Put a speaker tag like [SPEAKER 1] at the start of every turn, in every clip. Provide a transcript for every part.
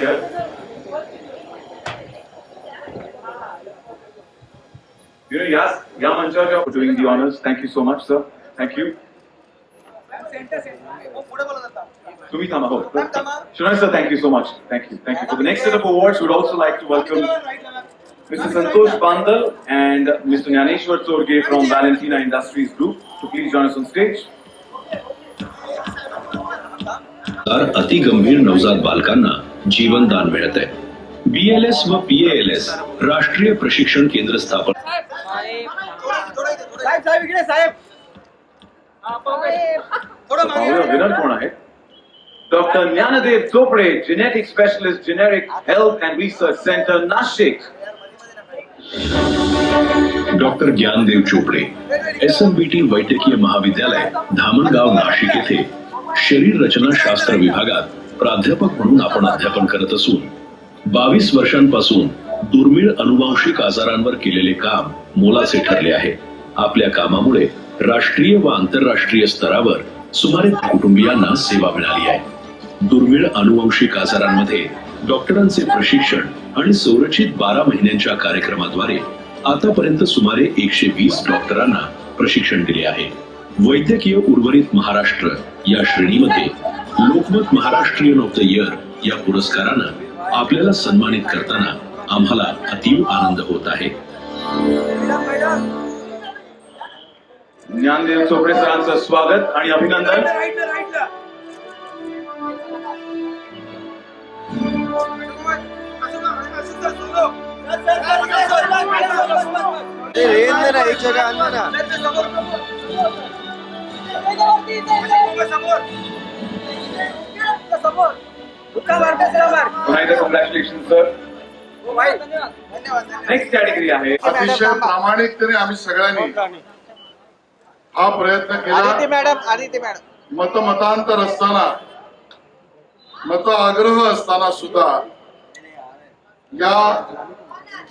[SPEAKER 1] here. Yes, Manchar, for doing the honors. Thank you so much, sir. Thank you. Sumit Hamaho. Shunai sir, thank you so much. Thank you. Thank you. For the next set of awards, we would also like to welcome Mr. Santosh Bandal and Mr. Nyaneshwar Torge from Valentina Industries Group to please join us on stage.
[SPEAKER 2] अति गंभीर नवजात बालकांना जीवनदान मिळत आहे. BLS व PALS राष्ट्रीय प्रशिक्षण केंद्र स्थापन.
[SPEAKER 3] साहेब इकडे साहेब.
[SPEAKER 1] विनर कोण आहे? Doctor Gyandev Chopde, genetic specialist, generic health and research centre, Nashik.
[SPEAKER 2] Doctor Gyandev Chopde, SMBT वैद्यकीय महाविद्यालय, धामणगाव, नाशिक येथे शरीर रचना शास्त्र विभागात प्राध्यापक म्हणून आपण अध्यापन करत असून 22 वर्षांपासून दुर्मिळ अनुवांशिक आजारांवर केलेले काम मोलाचे ठरले आहे. आपल्या कामामुळे राष्ट्रीय व आंतरराष्ट्रीय स्तरावर सुमारे कुटुंबियांना सेवा मिळाली आहे. दुर्मिळ अनुवांशिक आजारांमध्ये डॉक्टरांचे प्रशिक्षण आणि संरचित 12 महिन्यांच्या कार्यक्रमाद्वारे आतापर्यंत सुमारे 120 डॉक्टरांना प्रशिक्षण दिले आहे. वैद्यकीय उर्वरित महाराष्ट्र या श्रेणीमध्ये Lokmat Maharashtrian of the year या पुरस्कारानं आपल्याला सन्मानित करताना आम्हाला अतीव आनंद होत आहे.
[SPEAKER 1] ज्ञानदेव चोपडे सरांचं स्वागत आणि अभिनंदन.
[SPEAKER 3] एक जगह आणला ना.
[SPEAKER 1] Congratulation sir. नेक्स्ट कॅटेगरी आहे.
[SPEAKER 4] अतिशय प्रामाणिकतेने आम्ही सगळ्यांनी हा प्रयत्न केला. मतमतांतर असताना, मत आग्रह असताना सुद्धा या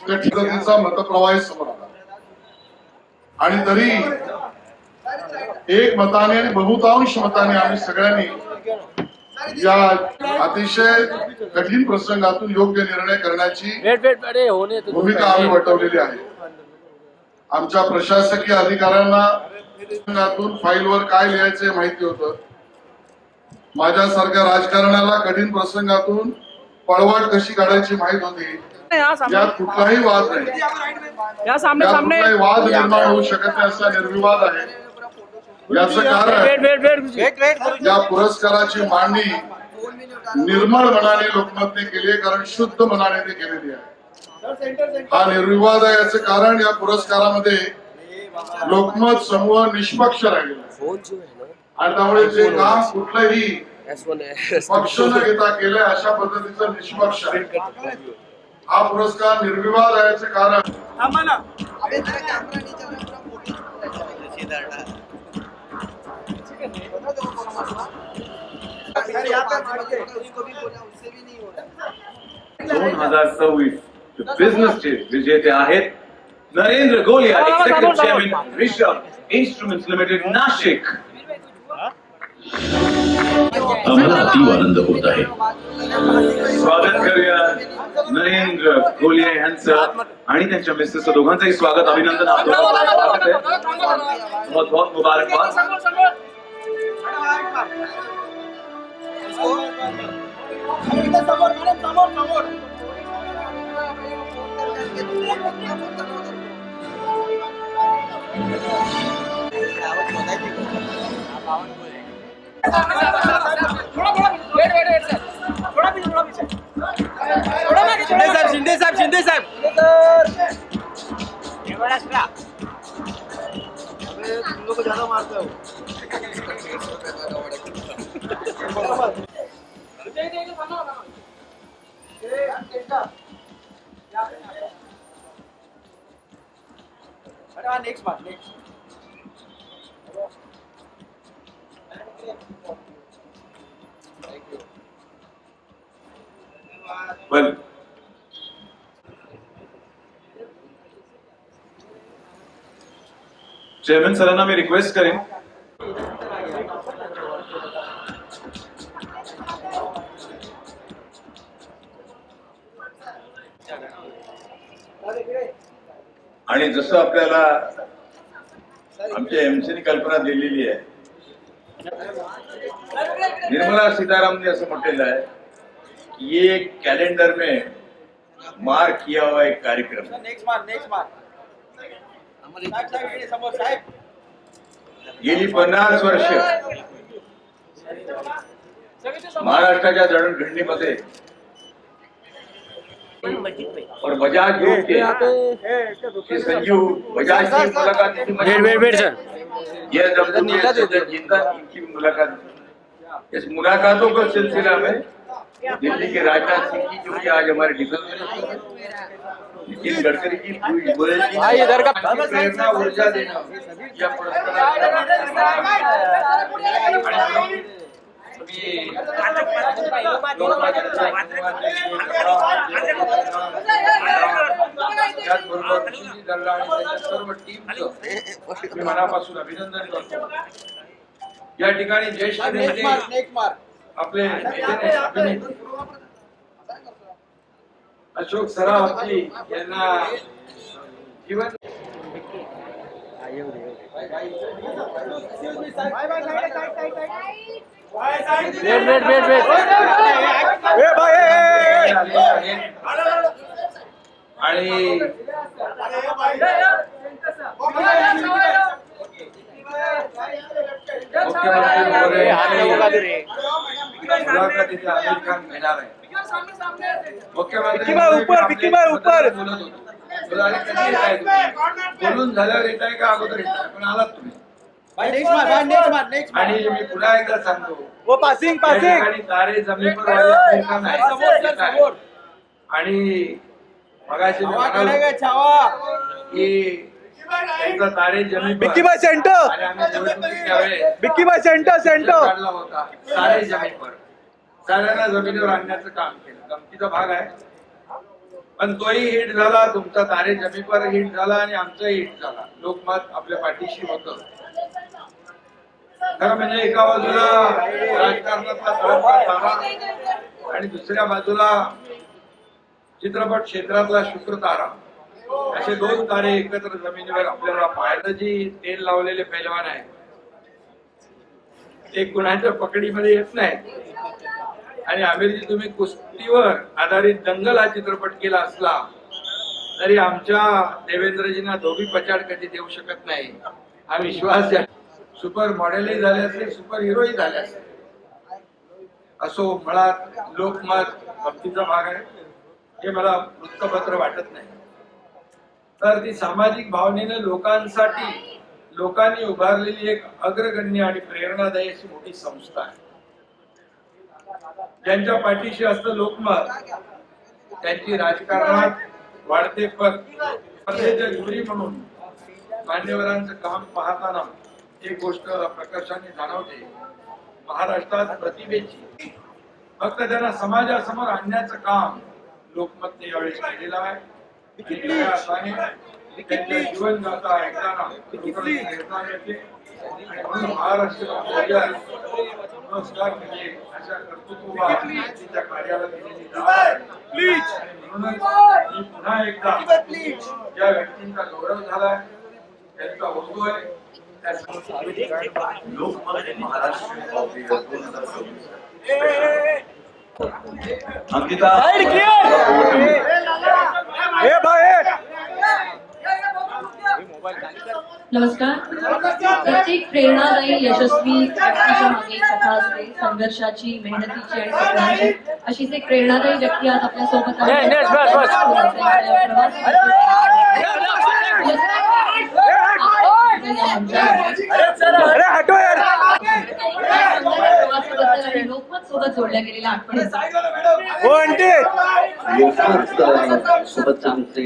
[SPEAKER 4] कठीणतेचा मतप्रवाह समोर आला आणि तरी एक मताने आणि बहुतांश मताने आम्ही सगळ्यांनी या अतिशय कठीण प्रसंगातून योग्य निर्णय करण्याची भूमिका आम्ही वटवलेली आहे. आमच्या प्रशासकीय अधिकाऱ्यांना फाईलवर काय लिहायचे माहिती होतं. माझ्यासारख्या राजकारणाला कठीण प्रसंगातून पळवाट कशी काढायची माहित होती. यात कुठलाही वाद नाही, कुठलाही वाद निर्माण होऊ शकत नाही असा निर्विवाद आहे. याचं कारण या पुरस्काराची मांडणी निर्मळ मनाने लोकमतने केली आहे, कारण शुद्ध मनाने ते केलेली आहे. हा निर्विवाद आहे. याचं कारण या पुरस्कारामध्ये लोकमत समूह निष्पक्ष राहिलेला आणि त्यामुळे जे काम कुठलंही पक्ष न घेता केलंय अशा पद्धतीचं निष्पक्ष आहे. हा पुरस्कार निर्विवाद आहे. याचं कारण
[SPEAKER 1] बिझनेसचे विजेते आहेत नरेंद्र गोलिया, executive chairman, Rishabh instruments limited, Nashik.
[SPEAKER 2] आम्हाला अतीव आनंद होत आहे.
[SPEAKER 1] स्वागत करूया नरेंद्र गोलिया यांचं आणि त्यांच्या मिसेसचं दोघांचंही स्वागत, अभिनंदन. बहुत बहुत मुबारकबाद.
[SPEAKER 3] शिंदे साहेब लोग ज्यादा मारते हो. नेक्स्ट बात
[SPEAKER 1] Well, चेयरमैन सरांना मी रिक्वेस्ट करेन
[SPEAKER 5] आणि जसं आपल्याला आमच्या एमसीने कल्पना दिलेली आहे, निर्मला सीतारामन ने असं म्हटलेलं आहे की ये कैलेंडर में मार्क किया हुआ एक कार्यक्रम है.
[SPEAKER 3] नेक्स्ट मार्क समोर साहेब
[SPEAKER 5] गेली 50 वर्ष महाराष्ट्राच्या जडणघडणीमध्ये और बजाज ग्रुप के संजीव बजाज की मुलाकात की ये जब जिंदा इनकी मुलाकात, इस मुलाकातों का सिलसिला में दिल्ली के राजनाथ सिंह की जो कि आज हमारे डिफेंस मिनिस्टर नितिन गडकरी की प्रेरणा ऊर्जा देना या त्याचबरोबर सुनील दल्ला आणि त्यांच्या सर्व टीमचं मी मनापासून अभिनंदन करतो. या ठिकाणी ज्येष्ठ नेते आपले नेते अभिनेते अशोक सराफ यांना जीवन आणि मुख्यमंत्री आमिर खान घेणार आहे. मुख्यमंत्री बोलून झाल्यावर येत आहे का अगोदर येत आहे, पण आलात तुम्ही. आणि मी पुन्हा एकदा सांगतो
[SPEAKER 3] पासिंग
[SPEAKER 5] आणि तारे जमीन पर वाले आमिर खान आहे. आणि मगाशी मी म्हणालो की त्यांचा तारे जमीन पर
[SPEAKER 3] बिक्की बाय सेंटर
[SPEAKER 5] आणि आम्ही निवडणुकीत त्यावेळेस
[SPEAKER 3] बिक्की बाय सेंटर
[SPEAKER 5] काढला होता सारे जमीनवर, साऱ्यांना जमिनीवर आणण्याचं काम केलं. गमतीचा भाग आहे, पण तोही हिट झाला, तुमचा तारे जमीनवर हिट झाला आणि आमचाही हिट झाला. लोकमत आपल्या पाठीशी होतं. खरं म्हणजे एका बाजूला राजकारणातला तळपता तारा आणि दुसऱ्या बाजूला चित्रपट क्षेत्रातला शुक्र तारा, असे दोन तारे एकत्र जमिनीवर आपल्याला पाहायला. जी तेल लावलेले पैलवान आहे ते कुणाच्या पकडीमध्ये येत नाही. आणि आमिरजी, तुम्ही कुस्तीवर आधारित दंगल हा चित्रपट केला असला तरी आमच्या देवेंद्रजींना धोबी पछाड कधी देऊ शकत नाही हा विश्वास आहे. सुपर मॉडेलही झाले असते, सुपर हिरोही झाले असते. असो, मुळात लोकमत भक्तीचा भाग आहे हे मला वृत्तपत्र वाटत नाही. तर ती सामाजिक भावनेने लोकांसाठी लोकांनी उभारलेली एक अग्रगण्य आणि प्रेरणादायी अशी मोठी संस्था आहे. ज्यांच्या पाठीशी असतं लोकमत, त्यांची राजकारणात वाढते पद. जुरी म्हणून मान्यवरांचं काम पाहताना एक गोष्ट प्रकर्षाने जाणवते. महाराष्ट्रात प्रतिभेची फक्त त्यांना समाजासमोर आणण्याचं काम लोकमतने यावेळेस केलेलं आहे. त्यांच्या जीवन गाथा ऐकताना महाराष्ट्र पुरस्कार म्हणजे अशा कर्तृत्वच्या कार्याला दिलेली म्हणूनच मी पुन्हा एकदा ज्या व्यक्तींचा गौरव झालाय त्यांचा होतोय
[SPEAKER 1] लोकमत महाराष्ट्र अंकिता
[SPEAKER 6] नमस्कार. प्रत्येक प्रेरणादायी यशस्वी व्यक्तीच्या मागे एक कथा असते, संघर्षाची, मेहनतीची आणि स्वप्नाची. अशीच एक प्रेरणादायी व्यक्ती आज आपल्या सोबत आहे. लोकमत सोबत जोडल्या गेलेल्या आठवणी
[SPEAKER 7] सोबतचे आमचे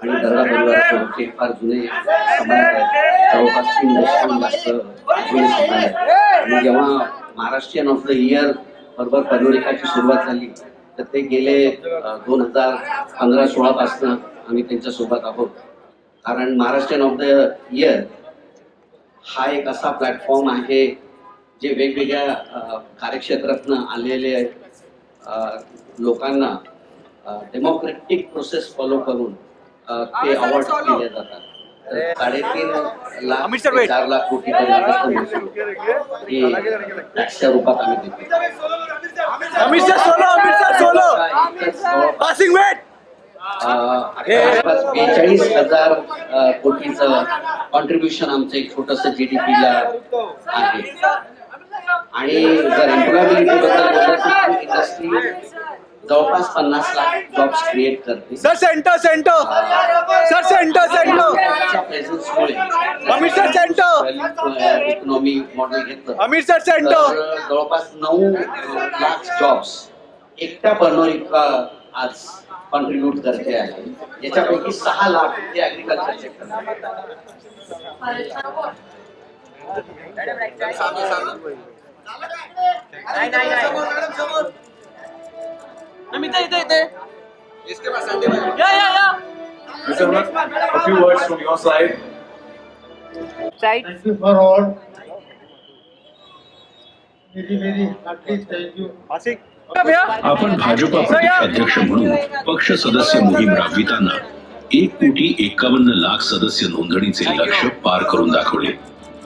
[SPEAKER 7] आणि दर्गा परिवाराचे फार जुने संबंध आहेत. जवळपास 3 दशकांपासून जुने संबंध आहेत. आणि जेव्हा महाराष्ट्रीयन ऑफ द इयर बरोबर पनोरिकाची सुरुवात झाली तर ते गेले 2015-16 पासून आम्ही त्यांच्या सोबत आहोत. कारण महाराष्ट्रीयन ऑफ द इयर हा एक असा प्लॅटफॉर्म आहे जे वेगवेगळ्या कार्यक्षेत्रातनं आलेले लोकांना डेमोक्रेटिक प्रोसेस फॉलो करून ते अवॉर्ड दिले जातात. तर 3.5 लाख
[SPEAKER 3] अमित सर,
[SPEAKER 7] ते 4 लाख कोटी पर्यंत महसूल हे टॅक्सच्या रूपात आम्ही देतो.
[SPEAKER 3] अमित सर सोलो पासिंग वेट
[SPEAKER 7] 42,000 कोटीचं कॉन्ट्रीब्युशन आमचं एक छोटस जीडीपी ला आहे. आणि जर एम्प्लॉयबिलिटी बद्दल बोललं तर इंडस्ट्री जवळपास 50 लाख जॉब्स क्रिएट करते.
[SPEAKER 3] सर सेंटर
[SPEAKER 7] प्रेझेन्समुळे
[SPEAKER 3] Amit sir centre
[SPEAKER 7] economy model घेतलं
[SPEAKER 3] अमित सर
[SPEAKER 7] तर जवळपास 9 लाख जॉब्स एकट्या बनोरीका आज कॉन्ट्रीब्यूट करते आहे. याच्यापैकी 6 लाख ते agriculture sector.
[SPEAKER 1] Mr. Anup, a few words from your side.
[SPEAKER 8] Thank you for all. Very happy. Thank you.
[SPEAKER 2] आपण भाजपा प्रदेशाध्यक्ष म्हणून पक्ष सदस्य मोहीम राबविताना 1,51,00,000 सदस्य नोंदणीचे लक्ष्य पार करून दाखवले.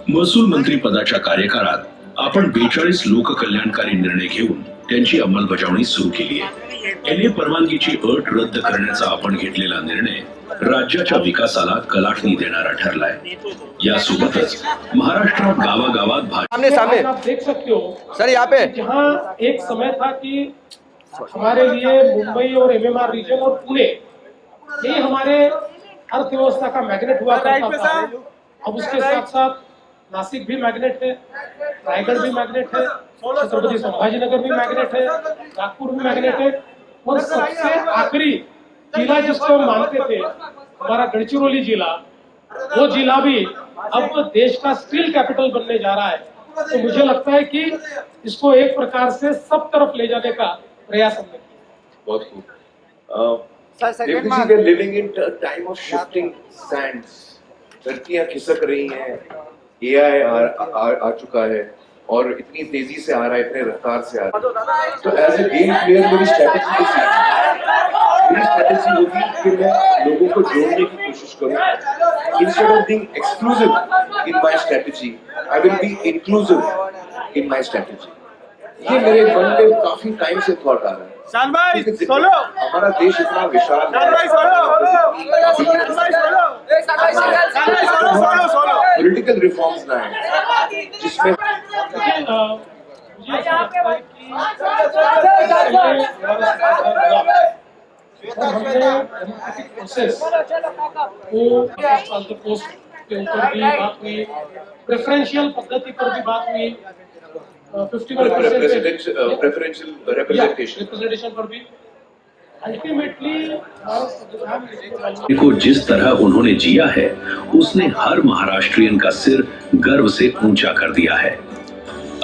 [SPEAKER 2] महसूल मंत्री पदाच्या कार्यकाळात आपण 42 लोककल्याणकारी निर्णय घेऊन त्यांची अंमलबजावणी सुरू केली आहे. एनए परवानगीची अट रद्द करण्याचा आपण घेतलेला निर्णय राज्याच्या विकासाला कलाटणी देणारा ठरलाय. यासोबतच महाराष्ट्रात गावागावात
[SPEAKER 3] सामने
[SPEAKER 9] आप देख सकते हो
[SPEAKER 3] सर यहाँ पे
[SPEAKER 9] जहाँ एक समय था कि हमारे लिए मुंबई और एमएमआर रीजन और पुणे ये हमारे अर्थव्यवस्था का मैग्नेट हुआ करता था. अब उसके साथ साथ नासिक भी मैग्नेट है, रायगढ़ भी मैग्नेट है, छत्रपति संभाजीनगर भी मैग्नेट है, नागपुर भी मैग्नेट है और सबसे आखिरी जिला जिसको हम मानते थे हमारा गढ़चिरौली जिला, वो जिला भी अब देश का स्टील कैपिटल बनने जा रहा है. तो मुझे लगता है कि इसको एक प्रकार से सब तरफ ले जाने का प्रयास हमने किया.
[SPEAKER 10] बहुत खूब. Deputy G, we are living in a time of shifting sands. धरतियां खिसक रही हैं, AI आ चुका है और इतनी तेजी से आ रहा है, इतने रफ्तार से आ रहा है. तो एज ए गेम प्लेयर मेरी स्ट्रेटेजी होगी कि मैं लोगों को जोड़ने की कोशिश करूं. Instead of being exclusive in my strategy, I will be inclusive in my strategy. ये मेरे मन में काफी टाइम से थॉट आ रहा है.
[SPEAKER 3] शान भाई सोलो
[SPEAKER 10] हमारा देश इतना विशाल
[SPEAKER 3] शान भाई सोलो
[SPEAKER 10] पॉलिटिकल रिफॉर्म्स लाए जिसमें
[SPEAKER 9] मुझे ऐसा लगता है कि हमने डेमोक्रेटिक प्रोसेस को पोस्ट के ऊपर भी बात हुई, प्रेफरेंशियल पद्धति पर भी बात हुई, 51%
[SPEAKER 10] प्रेफरेंशियल रिप्रेजेंटेशन
[SPEAKER 9] पर भी अल्टीमेटली
[SPEAKER 2] को जिस तरह उन्होंने जिया है उसने हर महाराष्ट्रियन का सिर गर्व से ऊंचा कर दिया है.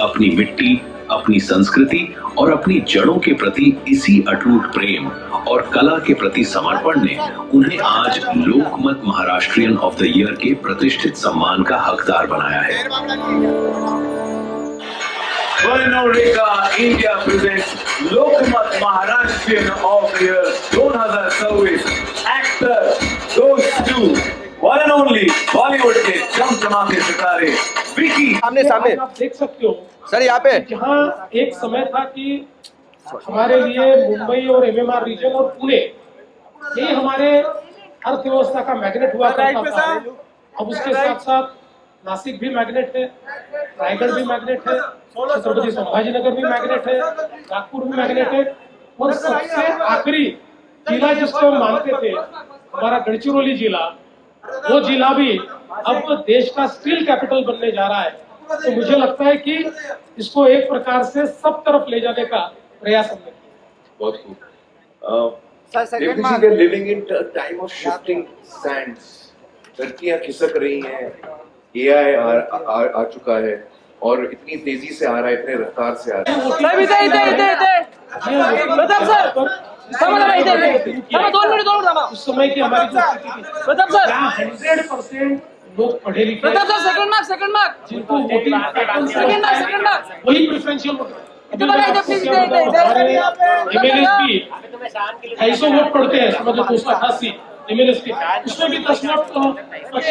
[SPEAKER 2] अपनी मिट्टी, अपनी संस्कृति और अपनी जड़ों के प्रति इसी अटूट प्रेम और कला के प्रति समर्पण ने उन्हें आज Lokmat Maharashtrian of the year के प्रतिष्ठित सम्मान का हकदार बनाया है.
[SPEAKER 1] Vernorika India presents Lokmat Maharashtrian of the Year 2024 actor goes to one and only Bollywood के चमचमाते सितारे विकी.
[SPEAKER 3] सामने
[SPEAKER 9] आप देख सकते हो
[SPEAKER 3] सर यहाँ पे
[SPEAKER 9] जहाँ एक समय था कि हमारे लिए मुंबई और एमएमआर रीजन और पुणे ये हमारे अर्थव्यवस्था का मैग्नेट हुआ करता था. अब उसके साथ साथ नासिक भी मैग्नेट है, रायगढ़ भी मैग्नेट है, छत्रपति संभाजीनगर भी मैग्नेट है, नागपुर भी मैग्नेट है और सबसे आखिरी जिला जिसको हम मानते थे हमारा गढ़चिरौली जिला, वो जिला भी अब देश का स्टील कैपिटल बनने जा रहा है. तो मुझे लगता है कि इसको एक प्रकार से सब तरफ ले जाने का प्रयास हमने किया.
[SPEAKER 10] बहुत खूब. Deputy G, we are living in a time of shifting sands. धरतियां खिसक रही हैं, AI आ चुका है और इतनी तेजी से आ रहा है, इतने रफ्तार से आ रहा है.
[SPEAKER 9] उस समय की हमारी जो स्थिति थी 100% लोग पढ़े लिखे जिनको वोटिंग वही प्रेफरेंशियल अभी मैं आपको क्या बताऊं, हमारे एमएलए भी 250 वोट पड़ते हैं, समझो 288 एमएलए के, उसमें भी 10 वोट